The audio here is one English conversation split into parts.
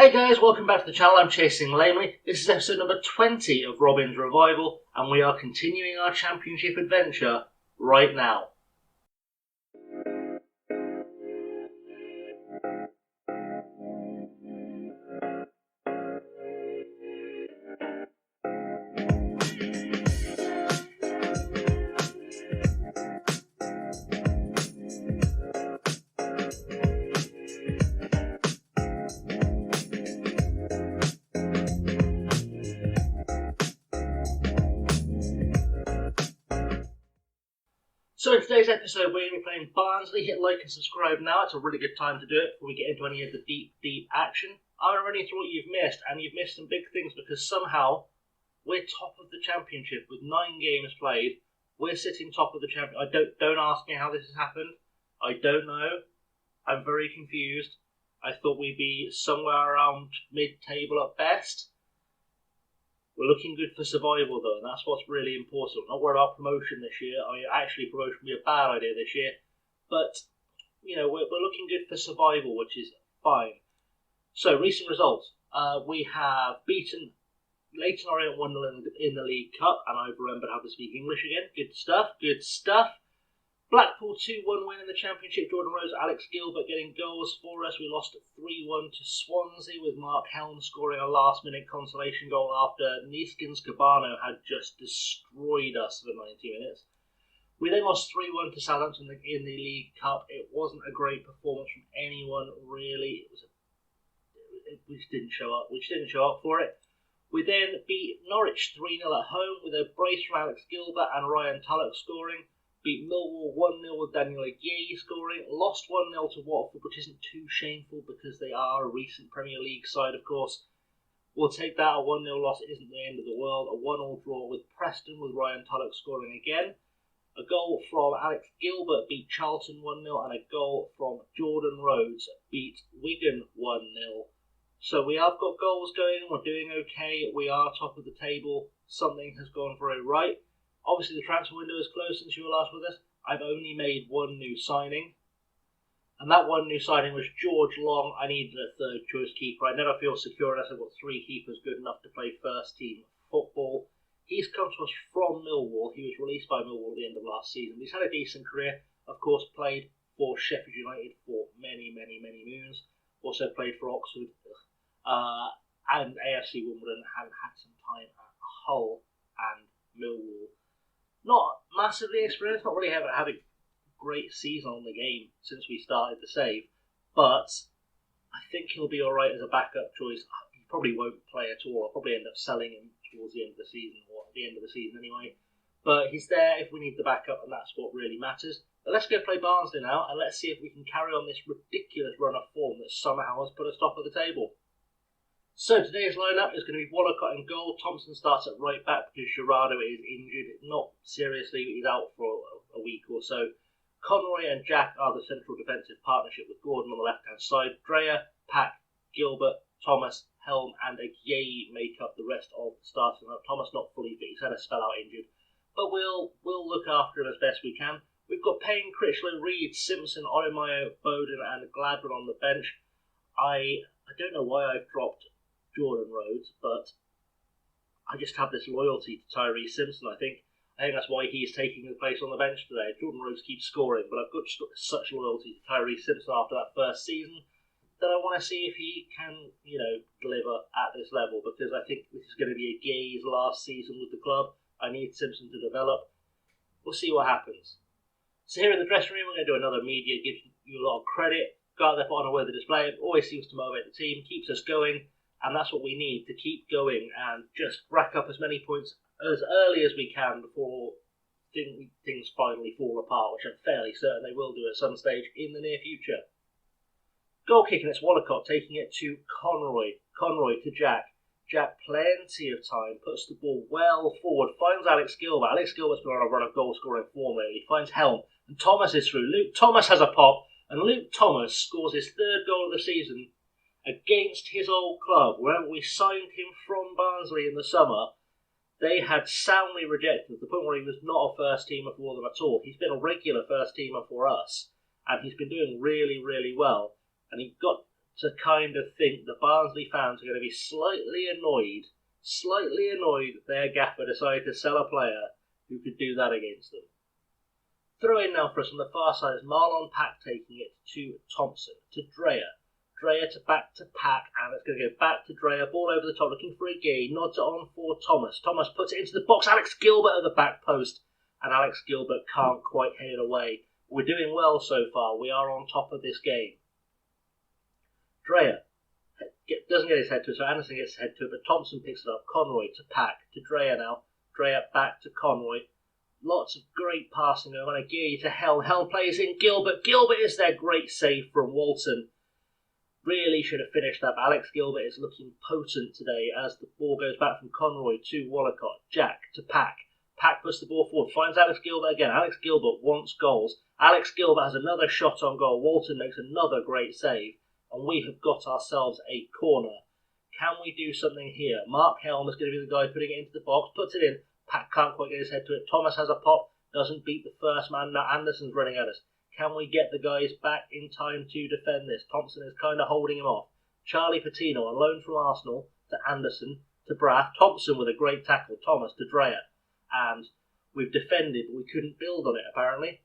Hey guys, welcome back to the channel. I'm Chasing Lamely. This is episode number 20 of Robin's Revival, and we are continuing our championship adventure right now. So in today's episode, we're going to be playing Barnsley. Hit like and subscribe now. It's a really good time to do it before we get into any of the deep action. I'm running through what you've missed, and you've missed some big things because somehow we're top of the championship with 9 games played. We're sitting top of the championship. Don't ask me how this has happened. I don't know. I'm very confused. I thought we'd be somewhere around mid-table at best. We're looking good for survival though, and that's what's really important. Not worried about promotion this year. I mean, actually, promotion would be a bad idea this year, but you know we're looking good for survival, which is fine. So recent results: we have beaten Leighton Orient 1-0 in the League Cup, and I've remembered how to speak English again. Good stuff. Good stuff. Blackpool 2-1 win in the Championship. Jordan Rose, Alex Gilbert getting goals for us. We lost 3-1 to Swansea with Mark Helm scoring a last-minute consolation goal after Neeskens Cabano had just destroyed us for 90 minutes. We then lost 3-1 to Southampton in the League Cup. It wasn't a great performance from anyone, really. We just didn't show up. We just didn't show up for it. We then beat Norwich 3-0 at home with a brace from Alex Gilbert and Ryan Tulloch scoring. Beat Millwall 1-0 with Daniel Aguirre scoring. Lost 1-0 to Watford, which isn't too shameful because they are a recent Premier League side, of course. We'll take that. A 1-0 loss isn't the end of the world. A 1-1 draw with Preston with Ryan Tulloch scoring again. A goal from Alex Gilbert beat Charlton 1-0, and a goal from Jordan Rhodes beat Wigan 1-0. So we have got goals going. We're doing okay. We are top of the table. Something has gone very right. Obviously, the transfer window is closed since you were last with us. I've only made one new signing. And that one new signing was George Long. I needed a third choice keeper. I never feel secure unless I've got 3 keepers good enough to play first team football. He's come to us from Millwall. He was released by Millwall at the end of last season. He's had a decent career. Of course, played for Sheffield United for many moons. Also played for Oxford. And AFC Wimbledon, and had some time at Hull and Millwall. Not massively experienced, not really had a great season on the game since we started the save, but I think he'll be alright as a backup choice. He probably won't play at all. I'll probably end up selling him towards the end of the season, or at the end of the season anyway. But he's there if we need the backup, and that's what really matters. But let's go play Barnsley now, and let's see if we can carry on this ridiculous run of form that somehow has put us top of the table. So today's lineup is going to be Wallacott in goal. Thompson starts at right back because Gerardo is injured. Not seriously, but he's out for a week or so. Conroy and Jack are the central defensive partnership with Gordon on the left-hand side. Dreyer, Pack, Gilbert, Thomas, Helm and Aguirre make up the rest of the starting lineup. Thomas not fully fit, he's had a spell out injured. But we'll look after him as best we can. We've got Payne, Critchlow, Reed, Simpson, Oromayo, Bowden and Gladwin on the bench. I don't know why I've dropped Jordan Rhodes, but I just have this loyalty to Tyree Simpson. I think that's why he's taking the place on the bench today. Jordan Rhodes keeps scoring, but I've got such loyalty to Tyree Simpson after that first season that I want to see if he can, deliver at this level, because I think this is going to be Aguirre's last season with the club. I need Simpson to develop. We'll see what happens. So here in the dressing room, we're going to do another media, gives you a lot of credit. Go out there, put on a worthy display. It always seems to motivate the team, keeps us going. And that's what we need to keep going and just rack up as many points as early as we can before things finally fall apart, which I'm fairly certain they will do at some stage in the near future. Goal kicking, it's Wallacott taking it to Conroy. Conroy to Jack. Jack, plenty of time, puts the ball well forward, finds Alex Gilbert. Alex Gilbert's been on a run of goal scoring form lately. He finds Helm, and Thomas is through. Luke Thomas has a pop, and Luke Thomas scores his 3rd goal of the season against his old club. Wherever we signed him from Barnsley in the summer, they had soundly rejected him to the point where he was not a first teamer for them at all. He's been a regular first teamer for us, and he's been doing really well. And he got to kind of think the Barnsley fans are going to be slightly annoyed that their gaffer decided to sell a player who could do that against them. Throw in now for us on the far side is Marlon Pack taking it to Thompson, to Dreyer. Dreyer to back to Pack, and it's going to go back to Dreyer. Ball over the top, looking for a gain. Nods it on for Thomas. Thomas puts it into the box. Alex Gilbert at the back post, and Alex Gilbert can't quite head it away. We're doing well so far. We are on top of this game. Dreyer doesn't get his head to it, so Anderson gets his head to it, but Thompson picks it up. Conroy to Pack, to Dreyer now. Dreyer back to Conroy. Lots of great passing going on. Aguirre to Helm. Helm plays in Gilbert. Gilbert is their great save from Walton. Really should have finished that, but Alex Gilbert is looking potent today as the ball goes back from Conroy to Wallacott. Jack to Pack. Pack puts the ball forward, finds Alex Gilbert again. Alex Gilbert wants goals. Alex Gilbert has another shot on goal. Walton makes another great save, and we have got ourselves a corner. Can we do something here? Mark Helm is going to be the guy putting it into the box, puts it in. Pack can't quite get his head to it. Thomas has a pop, doesn't beat the first man. Now Anderson's running at us. Can we get the guys back in time to defend this? Thompson is kind of holding him off. Charlie Patino on loan from Arsenal to Anderson to Braff. Thompson with a great tackle. Thomas to Dreyer. And we've defended, but we couldn't build on it apparently.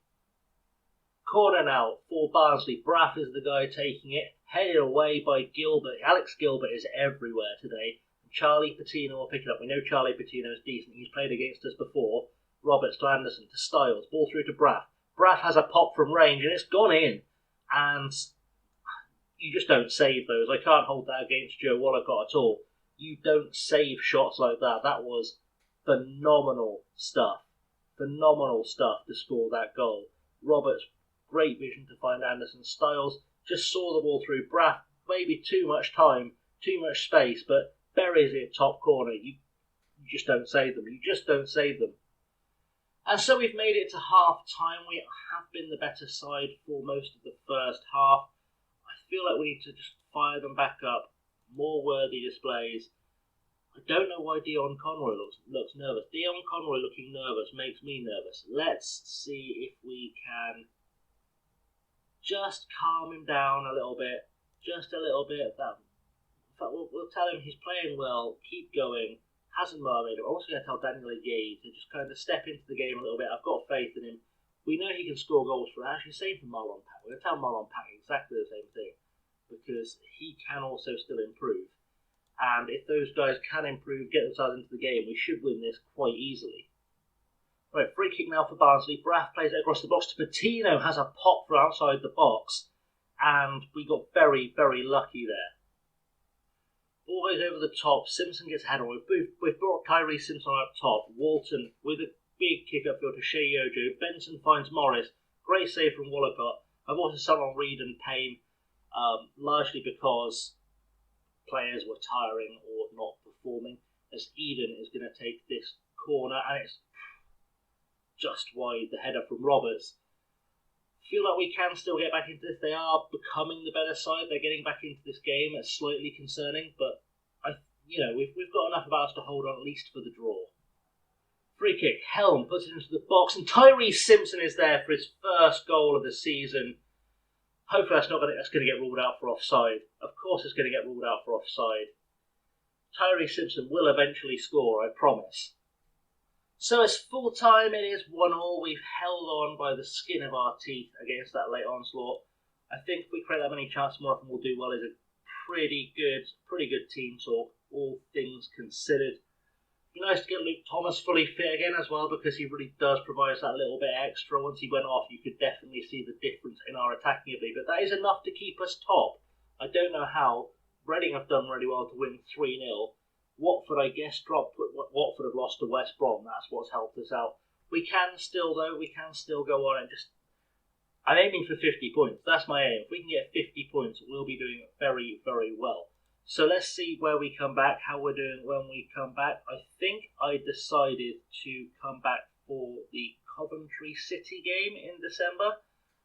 Corner now for Barnsley. Braff is the guy taking it. Headed away by Gilbert. Alex Gilbert is everywhere today. Charlie Patino will pick it up. We know Charlie Patino is decent. He's played against us before. Roberts to Anderson to Styles. Ball through to Braff. Braff has a pop from range and it's gone in. And you just don't save those. I can't hold that against Joe Wallacott at all. You don't save shots like that. That was phenomenal stuff. Phenomenal stuff to score that goal. Roberts, great vision to find Anderson. Styles just saw the ball through. Braff, maybe too much time, too much space, but buries it top corner. You just don't save them. You just don't save them. And so we've made it to half time. We have been the better side for most of the first half. I feel like we need to just fire them back up. More worthy displays. I don't know why Dion Conroy looks nervous. Dion Conroy looking nervous makes me nervous. Let's see if we can just calm him down a little bit. Just a little bit. We'll tell him he's playing well. Keep going. Hasn't marred him. I'm also going to tell Daniel Aguirre to just kind of step into the game a little bit. I've got faith in him. We know he can score goals for us. Actually, same for Marlon Pack. We're going to tell Marlon Pack exactly the same thing because he can also still improve. And if those guys can improve, get themselves into the game, we should win this quite easily. Right, free kick now for Barnsley. Braff plays it across the box to Patino. Has a pop from outside the box. And we got very, very lucky there. Ball goes over the top. Simpson gets ahead on. We've brought Kyrie Simpson up top. Walton with a big kick upfield to Shea Yojo. Benson finds Morris. Great save from Wallacott. I've also sat on Reed and Payne, largely because players were tiring or not performing. As Eden is going to take this corner, and it's just wide. The header from Roberts. Feel like we can still get back into this. They are becoming the better side. They're getting back into this game. It's slightly concerning, but we've got enough about us to hold on at least for the draw. Free kick. Helm puts it into the box, and Tyree Simpson is there for his first goal of the season. Hopefully that's going to get ruled out for offside. Of course it's going to get ruled out for offside. Tyree Simpson will eventually score, I promise. So it's full time, it is 1-1. We've held on by the skin of our teeth against that late onslaught. I think if we create that many chances more often, we'll do well. It's a pretty good team talk, all things considered. It'd be nice to get Luke Thomas fully fit again as well, because he really does provide us that little bit extra. Once he went off, you could definitely see the difference in our attacking ability, but that is enough to keep us top. I don't know how. Reading have done really well to win 3-0. Watford, I guess, Watford have lost to West Brom. That's what's helped us out. We can still go on and I'm aiming for 50 points. That's my aim. If we can get 50 points, we'll be doing very, very well. So let's see where we come back, how we're doing when we come back. I think I decided to come back for the Coventry City game in December.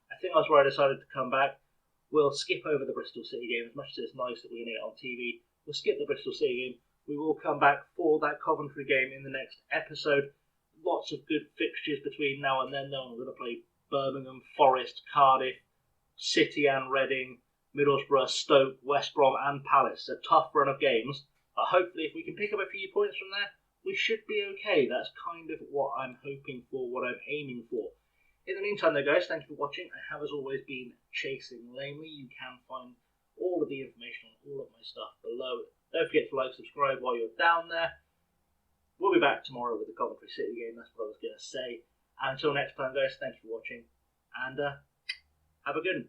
I think that's where I decided to come back. We'll skip over the Bristol City game, as much as it's nice that we're going to get on TV. We'll skip the Bristol City game. We will come back for that Coventry game in the next episode. Lots of good fixtures between now and then. We're going to play Birmingham, Forest, Cardiff, City and Reading, Middlesbrough, Stoke, West Brom and Palace. A tough run of games, but hopefully if we can pick up a few points from there, we should be okay. That's kind of what I'm hoping for, what I'm aiming for. In the meantime though guys, thank you for watching. I have as always been chasing lamely. You can find all of the information on all of my stuff below. Don't forget to like, subscribe while you're down there. We'll be back tomorrow with the Coventry City game, that's what I was going to say. And until next time guys, thank you for watching, and have a good one.